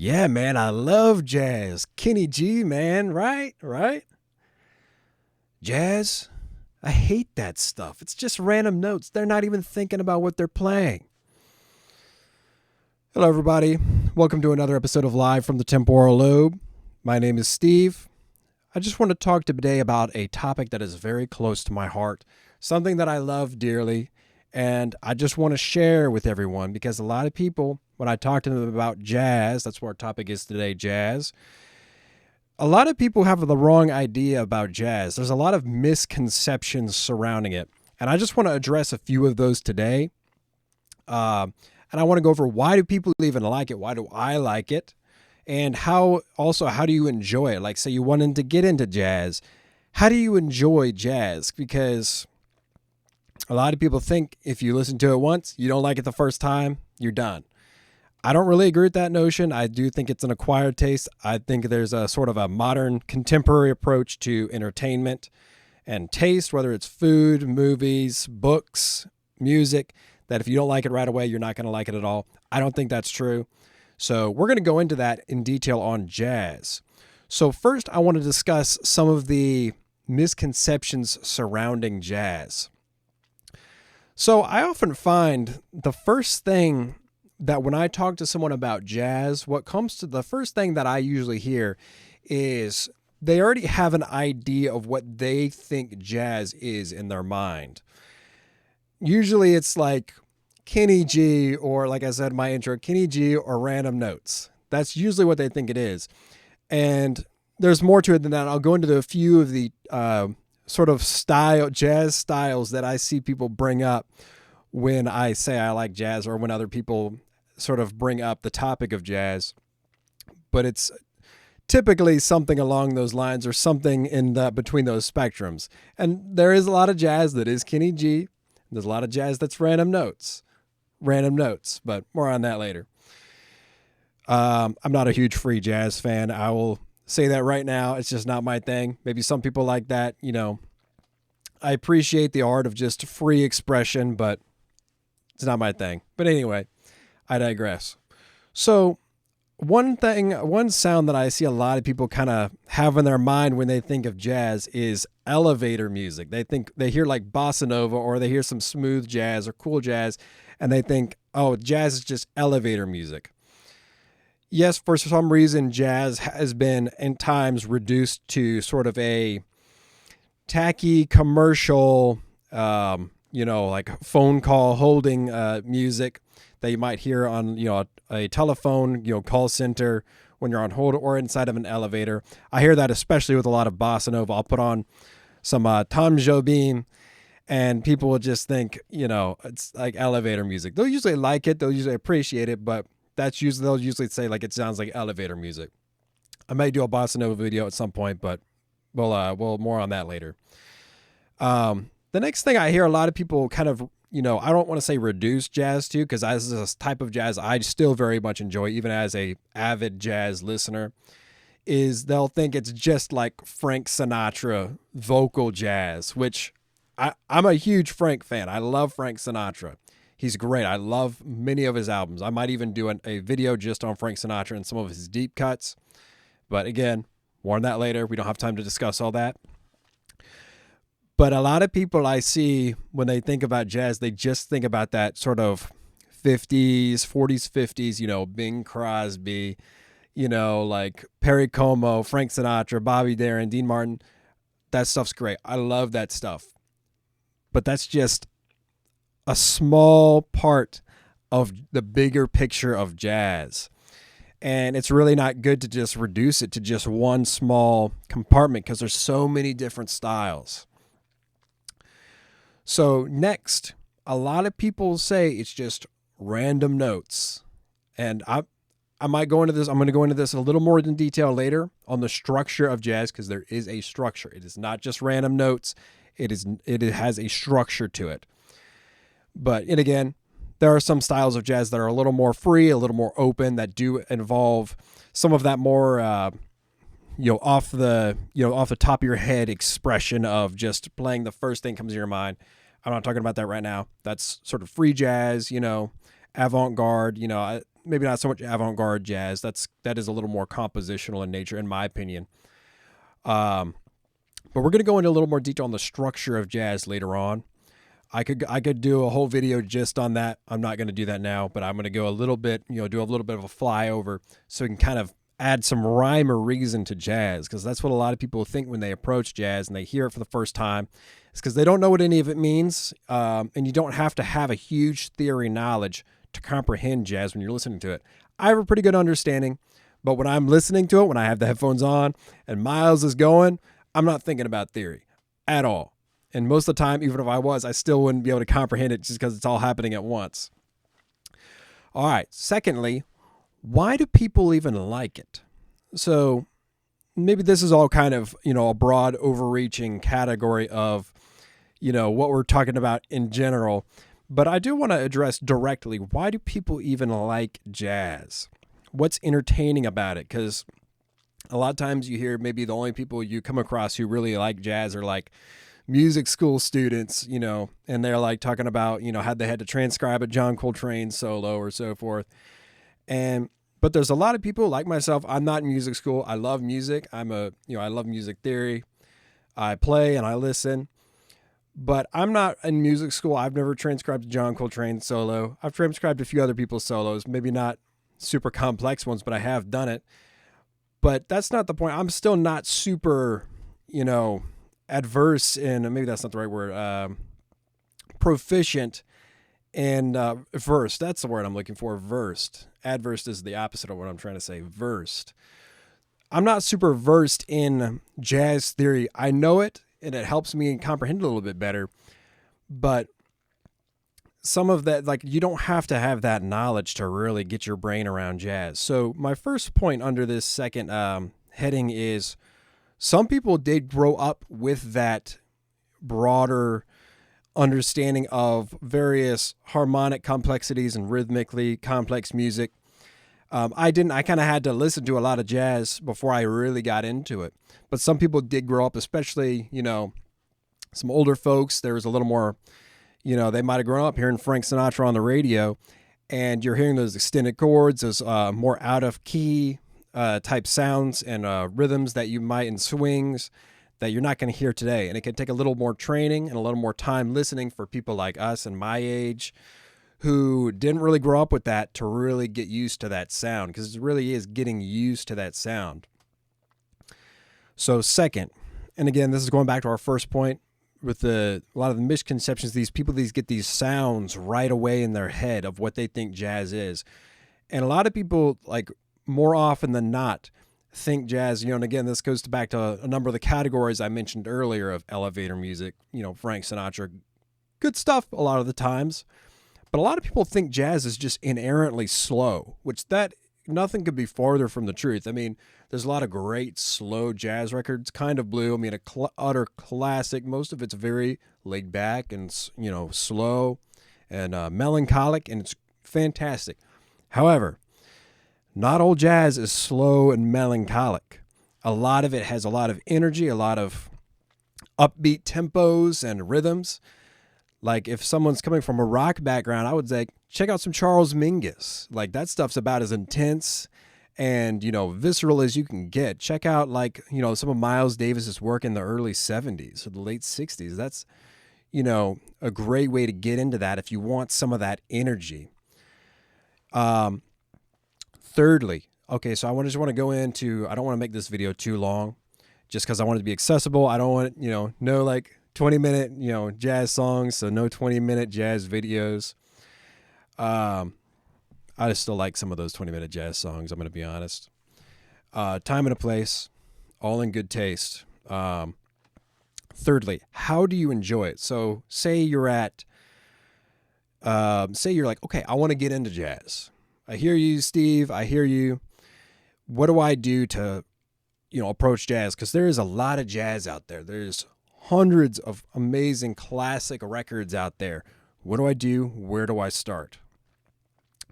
Yeah, man, I love jazz. Kenny G, man, right? Right? Jazz? I hate that stuff. It's just random notes. They're not even thinking about what they're playing. Hello, everybody. Welcome to another episode of Live from the Temporal Lobe. My name is Steve. I just want to talk today about a topic that is very close to my heart, something that I love dearly, and I just want to share with everyone because a lot of people, when I talk to them about jazz, that's what our topic is today, jazz. A lot of people have the wrong idea about jazz. There's a lot of misconceptions surrounding it, and I just want to address a few of those today. And I want to go over why do people even like it? Why do I like it? And how do you enjoy it? Like, say you wanted to get into jazz. How do you enjoy jazz? Because a lot of people think if you listen to it once, you don't like it the first time, you're done. I don't really agree with that notion. I do think it's an acquired taste. I think there's a sort of a modern contemporary approach to entertainment and taste, whether it's food, movies, books, music, that if you don't like it right away, you're not going to like it at all. I don't think that's true. So we're going to go into that in detail on jazz. So first, I want to discuss some of the misconceptions surrounding jazz. So I often find the first thing that when I talk to someone about jazz, what comes to the first thing that I usually hear is they already have an idea of what they think jazz is in their mind. Usually it's like Kenny G, or like I said in my intro, Kenny G or random notes. That's usually what they think it is. And there's more to it than that. I'll go into a few of the sort of jazz styles that I see people bring up when I say I like jazz, or when other people sort of bring up the topic of jazz. But it's typically something along those lines, or something in between those spectrums. And there is a lot of jazz that is Kenny G. There's a lot of jazz that's random notes, but more on that later. I'm not a huge free jazz fan. I will say that right now. It's just not my thing. Maybe some people like that. You know, I appreciate the art of just free expression, but it's not my thing. But anyway, I digress. So one sound that I see a lot of people kind of have in their mind when they think of jazz is elevator music. They hear like bossa nova, or they hear some smooth jazz or cool jazz, and they think, oh, jazz is just elevator music. Yes, for some reason, jazz has been in times reduced to sort of a tacky commercial, like phone call holding music that you might hear on, a telephone, call center when you're on hold, or inside of an elevator. I hear that especially with a lot of bossa nova. I'll put on some Tom Jobim, and people will just think, it's like elevator music. They'll usually like it. They'll usually appreciate it, but they'll usually say like it sounds like elevator music. I might do a bossa nova video at some point, but we'll more on that later. The next thing I hear a lot of people kind of, I don't want to say reduce jazz to, because this is a type of jazz I still very much enjoy, even as a avid jazz listener, is they'll think it's just like Frank Sinatra vocal jazz, which I'm a huge Frank fan. I love Frank Sinatra. He's great. I love many of his albums. I might even do a video just on Frank Sinatra and some of his deep cuts. But again, more on that later. We don't have time to discuss all that. But a lot of people I see when they think about jazz, they just think about that sort of 40s, 50s, Bing Crosby, like Perry Como, Frank Sinatra, Bobby Darin, Dean Martin. That stuff's great. I love that stuff. But that's just a small part of the bigger picture of jazz. And it's really not good to just reduce it to just one small compartment, because there's so many different styles. So next, a lot of people say it's just random notes. And I might go into this. I'm going to go into this a little more in detail later on the structure of jazz, because there is a structure. It is not just random notes. It has a structure to it. And again, there are some styles of jazz that are a little more free, a little more open, that do involve some of that more, off the top of your head expression of just playing the first thing comes to your mind. I'm not talking about that right now. That's sort of free jazz, avant-garde, maybe not so much avant-garde jazz. That is a little more compositional in nature, in my opinion. But we're going to go into a little more detail on the structure of jazz later on. I could do a whole video just on that. I'm not going to do that now, but I'm going to go a little bit, do a little bit of a flyover so we can kind of add some rhyme or reason to jazz, because that's what a lot of people think when they approach jazz and they hear it for the first time. It's because they don't know what any of it means, and you don't have to have a huge theory knowledge to comprehend jazz when you're listening to it. I have a pretty good understanding, but when I'm listening to it, when I have the headphones on and Miles is going, I'm not thinking about theory at all. And most of the time, even if I was, I still wouldn't be able to comprehend it just because it's all happening at once. All right. Secondly, why do people even like it? So maybe this is all kind of, a broad overreaching category of, what we're talking about in general. But I do want to address directly, why do people even like jazz? What's entertaining about it? Because a lot of times you hear maybe the only people you come across who really like jazz are like music school students, and they're like talking about, how they had to transcribe a John Coltrane solo or so forth. But there's a lot of people like myself. I'm not in music school. I love music. I love music theory. I play and I listen, but I'm not in music school. I've never transcribed a John Coltrane solo. I've transcribed a few other people's solos, maybe not super complex ones, but I have done it. But that's not the point. I'm still not super, adverse in, maybe that's not the right word, proficient and versed. That's the word I'm looking for, versed. Adversed is the opposite of what I'm trying to say, versed. I'm not super versed in jazz theory. I know it, and it helps me comprehend it a little bit better. But some of that, like, you don't have to have that knowledge to really get your brain around jazz. So my first point under this second heading is some people did grow up with that broader understanding of various harmonic complexities and rhythmically complex music. I didn't. I kind of had to listen to a lot of jazz before I really got into it. But some people did grow up, especially, some older folks. There was a little more, they might have grown up hearing Frank Sinatra on the radio, and you're hearing those extended chords, those more out of key type sounds and rhythms that you might, and swings that you're not going to hear today. And it can take a little more training and a little more time listening for people like us and my age who didn't really grow up with that to really get used to that sound, because it really is getting used to that sound. So second, and again, this is going back to our first point with a lot of the misconceptions, these people, get these sounds right away in their head of what they think jazz is. And a lot of people, like, more often than not, think jazz, and again, this goes back to a number of the categories I mentioned earlier of elevator music, Frank Sinatra, good stuff a lot of the times. But a lot of people think jazz is just inherently slow, which that nothing could be farther from the truth. I mean, there's a lot of great slow jazz records, Kind of Blue. I mean, utter classic. Most of it's very laid back and, slow and melancholic, and it's fantastic. However, not all jazz is slow and melancholic. A lot of it has a lot of energy, a lot of upbeat tempos and rhythms. Like, if someone's coming from a rock background, I would say, check out some Charles Mingus. Like, that stuff's about as intense and, visceral as you can get. Check out, like, some of Miles Davis's work in the early 70s or the late 60s. That's, a great way to get into that if you want some of that energy. Thirdly, okay, so I just want to go into, I don't want to make this video too long just because I want it to be accessible. I don't want, no like 20-minute, jazz songs, so no 20-minute jazz videos. I just still like some of those 20-minute jazz songs, I'm going to be honest. Time and a place, all in good taste. Thirdly, how do you enjoy it? So say you're like, okay, I want to get into jazz. I hear you, Steve. I hear you. What do I do to, approach jazz? Because there is a lot of jazz out there. There's hundreds of amazing classic records out there. What do I do? Where do I start?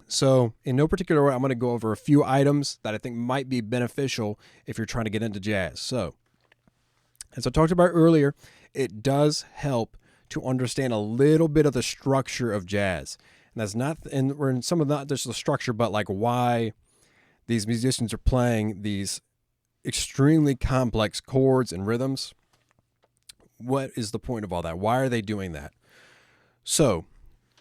So in no particular order, I'm going to go over a few items that I think might be beneficial if you're trying to get into jazz. So, as I talked about earlier, it does help to understand a little bit of the structure of jazz. And that's not, and we're in some of not just the structure, but like why these musicians are playing these extremely complex chords and rhythms. What is the point of all that? Why are they doing that? So,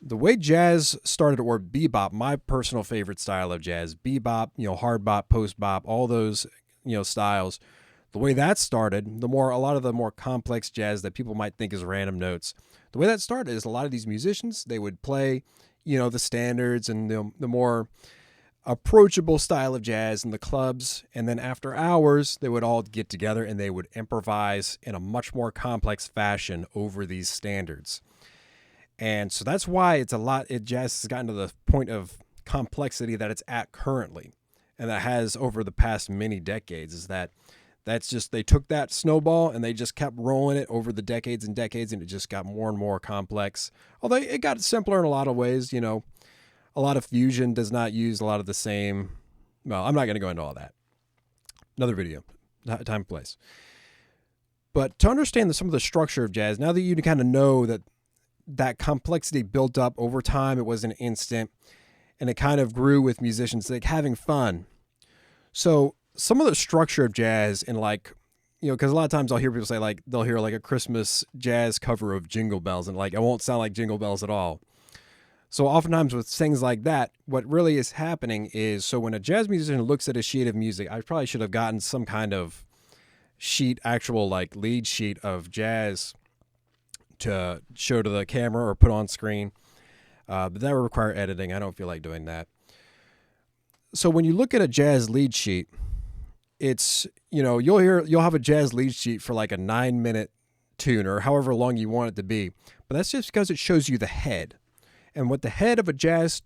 the way jazz started, or bebop, my personal favorite style of jazz, bebop, hard bop, post bop, all those, styles. The way that started, a lot of the more complex jazz that people might think is random notes. The way that started is a lot of these musicians, they would play, the standards and the more approachable style of jazz in the clubs, and then after hours they would all get together and they would improvise in a much more complex fashion over these standards. And so that's why jazz has gotten to the point of complexity that it's at currently, and that has over the past many decades. That's just, they took that snowball and they just kept rolling it over the decades and decades, and it just got more and more complex, although it got simpler in a lot of ways. A lot of fusion does not use a lot of the same. Well, I'm not going to go into all that. Another video, time and place. But to understand some of the structure of jazz, now that you kind of know that complexity built up over time, it wasn't instant, and it kind of grew with musicians like having fun. So some of the structure of jazz, and because a lot of times I'll hear people say they'll hear a Christmas jazz cover of Jingle Bells, and it won't sound like Jingle Bells at all. So oftentimes with things like that, what really is happening is, so when a jazz musician looks at a sheet of music, I probably should have gotten some kind of sheet, actual lead sheet of jazz to show to the camera or put on screen. But that would require editing. I don't feel like doing that. So when you look at a jazz lead sheet, it's, you'll have a jazz lead sheet for a 9-minute tune or however long you want it to be. But that's just because it shows you the head. And what the head of a jazz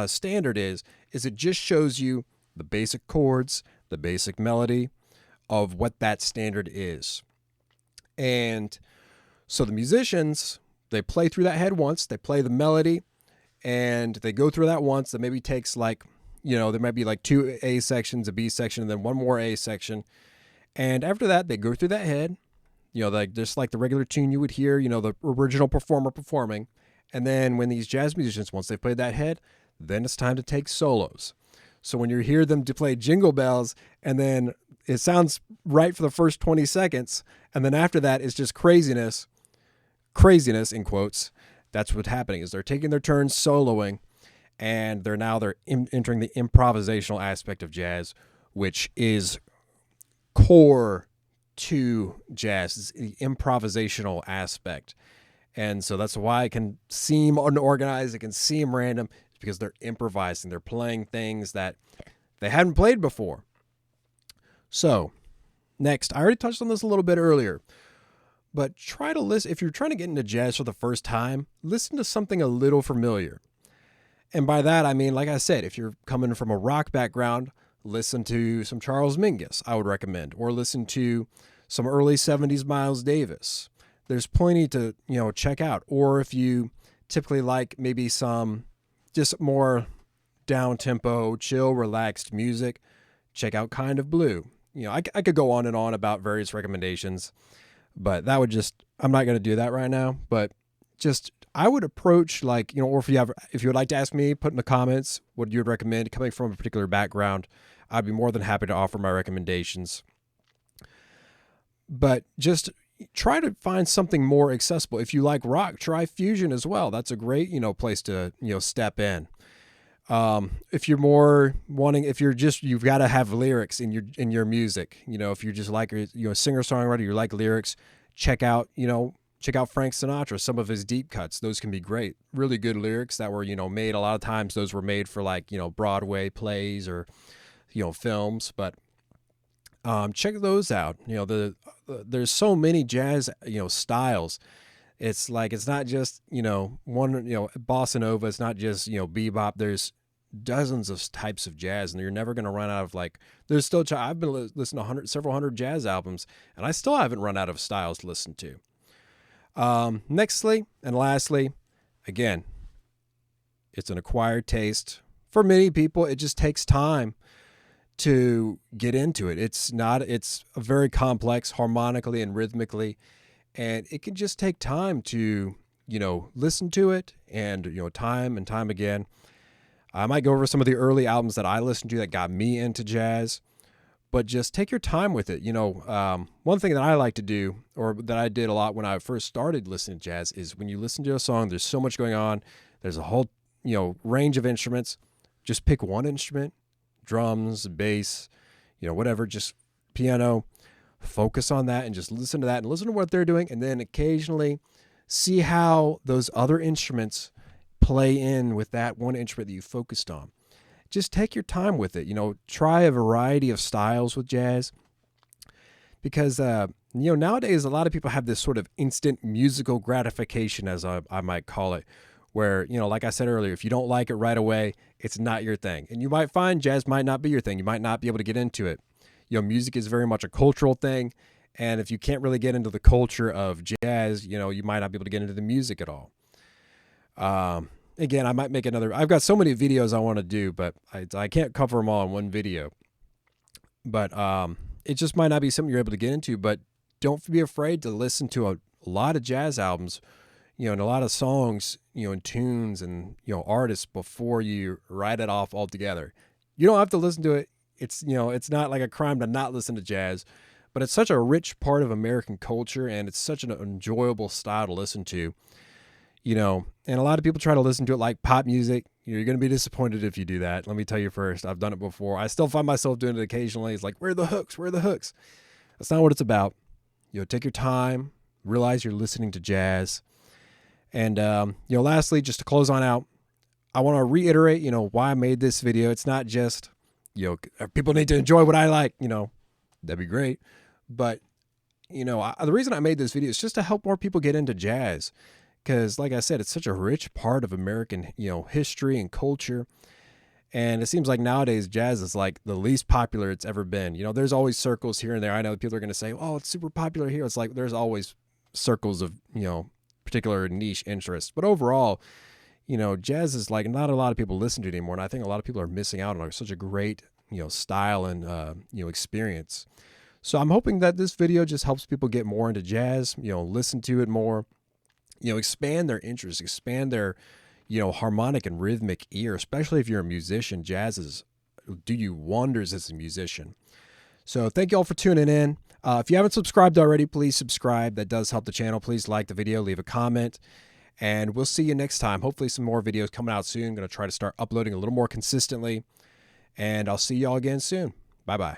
standard is it just shows you the basic chords, the basic melody of what that standard is. And so the musicians, they play through that head once, they play the melody, and they go through that once. That maybe takes there might be 2 A sections, a B section, and then one more A section. And after that, they go through that head, just like the regular tune you would hear, the original performer performing. And then when these jazz musicians, once they've played that head, then it's time to take solos. So when you hear them to play Jingle Bells, and then it sounds right for the first 20 seconds, and then after that it's just craziness in quotes, that's what's happening, is they're taking their turns soloing, and they're entering the improvisational aspect of jazz, which is core to jazz, is the improvisational aspect. And so that's why it can seem unorganized, it can seem random. It's because they're improvising. They're playing things that they hadn't played before. So, next, I already touched on this a little bit earlier, but try to listen. If you're trying to get into jazz for the first time, listen to something a little familiar. And by that, I mean, like I said, if you're coming from a rock background, listen to some Charles Mingus, I would recommend, or listen to some early 70s Miles Davis. There's plenty to, check out. Or if you typically like maybe some just more down-tempo, chill, relaxed music, check out Kind of Blue. I could go on and on about various recommendations, but that would I'm not going to do that right now. But just, I would approach or if you would like to ask me, put in the comments what you would recommend coming from a particular background. I'd be more than happy to offer my recommendations. But just try to find something more accessible. If you like rock, try fusion as well. That's a great, place to, step in. If you're more wanting, you've got to have lyrics in your music. If you're just like, a singer-songwriter, you like lyrics, check out Frank Sinatra, some of his deep cuts. Those can be great. Really good lyrics that were, made. A lot of times those were made for Broadway plays or, films, but check those out. There's so many jazz, styles. It's not just, one, bossa nova. It's not just, bebop. There's dozens of types of jazz, and you're never going to run out of there's still, I've been listening to several hundred jazz albums, and I still haven't run out of styles to listen to. Nextly and lastly, again, it's an acquired taste. For many people, it just takes time to get into it. It's a very complex harmonically and rhythmically, and it can just take time to listen to it and, time and time again. I might go over some of the early albums that I listened to that got me into jazz, but just take your time with it. One thing that I like to do, or that I did a lot when I first started listening to jazz, is when you listen to a song, there's so much going on. There's a whole, range of instruments. Just pick one instrument, drums, bass, whatever, just piano. Focus on that and just listen to that and listen to what they're doing. And then occasionally see how those other instruments play in with that one instrument that you focused on. Just take your time with it. Try a variety of styles with jazz, because nowadays a lot of people have this sort of instant musical gratification, as I might call it, where, like I said earlier, if you don't like it right away, it's not your thing. And you might find jazz might not be your thing. You might not be able to get into it. Music is very much a cultural thing. And if you can't really get into the culture of jazz, you might not be able to get into the music at all. Again, I might make I've got so many videos I want to do, but I can't cover them all in one video. But it just might not be something you're able to get into, but don't be afraid to listen to a lot of jazz albums, and a lot of songs, and tunes and, artists before you write it off altogether. You don't have to listen to it. It's, it's not like a crime to not listen to jazz, but it's such a rich part of American culture, and it's such an enjoyable style to listen to, and a lot of people try to listen to it like pop music. You're going to be disappointed if you do that. Let me tell you first, I've done it before. I still find myself doing it occasionally. It's like, where are the hooks? Where are the hooks? That's not what it's about. Take your time, realize you're listening to jazz. And, lastly, just to close on out, I want to reiterate, why I made this video. It's not just, people need to enjoy what I like, that'd be great. But, the reason I made this video is just to help more people get into jazz. Because, like I said, it's such a rich part of American, history and culture. And it seems like nowadays jazz is like the least popular it's ever been. There's always circles here and there. I know people are going to say, oh, it's super popular here. It's like there's always circles of, particular niche interests. But overall, jazz is like not a lot of people listen to it anymore. And I think a lot of people are missing out on such a great, style and, experience. So I'm hoping that this video just helps people get more into jazz, listen to it more, expand their interest, expand their, harmonic and rhythmic ear, especially if you're a musician. Jazz do you wonders as a musician. So thank you all for tuning in. If you haven't subscribed already, please subscribe. That does help the channel. Please like the video, leave a comment, and we'll see you next time. Hopefully some more videos coming out soon. I'm going to try to start uploading a little more consistently, and I'll see you all again soon. Bye-bye.